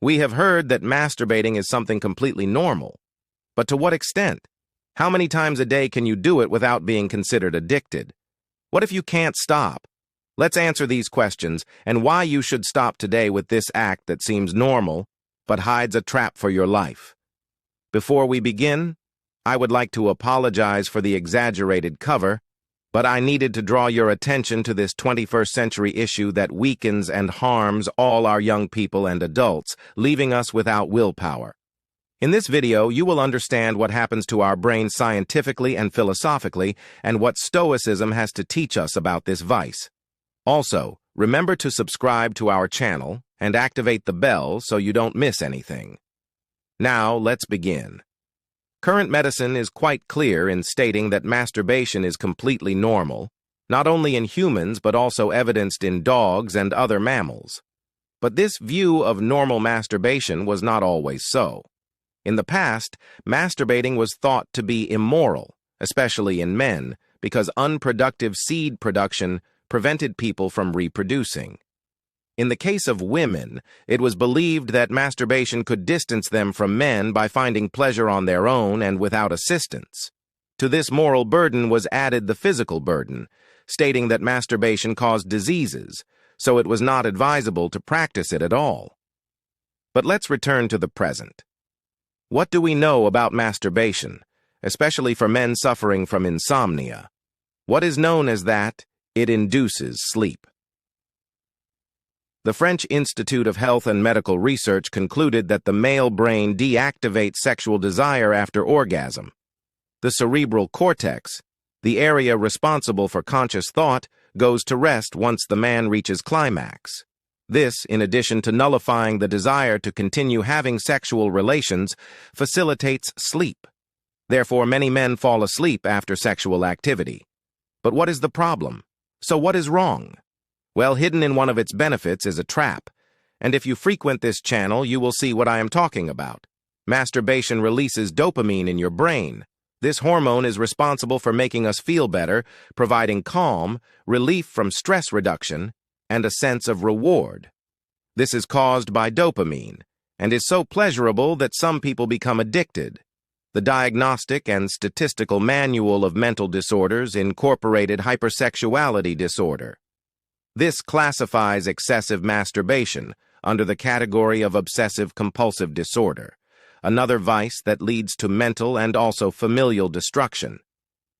We have heard that masturbating is something completely normal. But to what extent? How many times a day can you do it without being considered addicted? What if you can't stop? Let's answer these questions and why you should stop today with this act that seems normal but hides a trap for your life. Before we begin, I would like to apologize for the exaggerated cover, but I needed to draw your attention to this 21st century issue that weakens and harms all our young people and adults, leaving us without willpower. In this video, you will understand what happens to our brains scientifically and philosophically, and what Stoicism has to teach us about this vice. Also, remember to subscribe to our channel and activate the bell so you don't miss anything. Now, let's begin. Current medicine is quite clear in stating that masturbation is completely normal, not only in humans but also evidenced in dogs and other mammals. But this view of normal masturbation was not always so. In the past, masturbating was thought to be immoral, especially in men, because unproductive seed production prevented people from reproducing. In the case of women, it was believed that masturbation could distance them from men by finding pleasure on their own and without assistance. To this moral burden was added the physical burden, stating that masturbation caused diseases, so it was not advisable to practice it at all. But let's return to the present. What do we know about masturbation, especially for men suffering from insomnia? What is known as that it induces sleep. The French Institute of Health and Medical Research concluded that the male brain deactivates sexual desire after orgasm. The cerebral cortex, the area responsible for conscious thought, goes to rest once the man reaches climax. This, in addition to nullifying the desire to continue having sexual relations, facilitates sleep. Therefore, many men fall asleep after sexual activity. But what is the problem? So what is wrong? Well, hidden in one of its benefits is a trap. And if you frequent this channel, you will see what I am talking about. Masturbation releases dopamine in your brain. This hormone is responsible for making us feel better, providing calm, relief from stress reduction, and a sense of reward. This is caused by dopamine, and is so pleasurable that some people become addicted. The Diagnostic and Statistical Manual of Mental Disorders incorporated hypersexuality disorder. This classifies excessive masturbation under the category of obsessive-compulsive disorder, another vice that leads to mental and also familial destruction.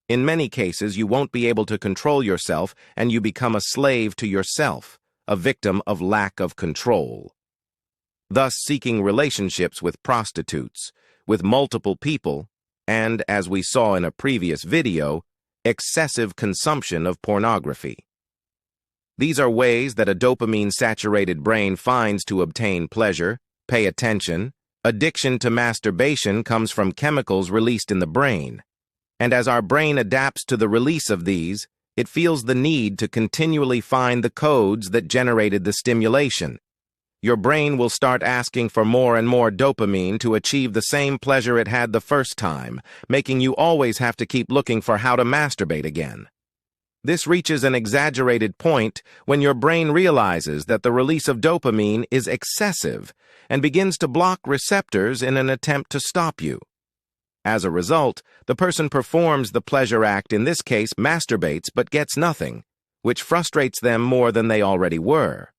In many cases, you won't be able to control yourself and you become a slave to yourself, a victim of lack of control. Thus, seeking relationships with prostitutes, with multiple people, and, as we saw in a previous video, excessive consumption of pornography. These are ways that a dopamine-saturated brain finds to obtain pleasure. Pay attention. Addiction to masturbation comes from chemicals released in the brain. And as our brain adapts to the release of these, it feels the need to continually find the codes that generated the stimulation. Your brain will start asking for more and more dopamine to achieve the same pleasure it had the first time, making you always have to keep looking for how to masturbate again. This reaches an exaggerated point when your brain realizes that the release of dopamine is excessive and begins to block receptors in an attempt to stop you. As a result, the person performs the pleasure act, in this case masturbates, but gets nothing, which frustrates them more than they already were.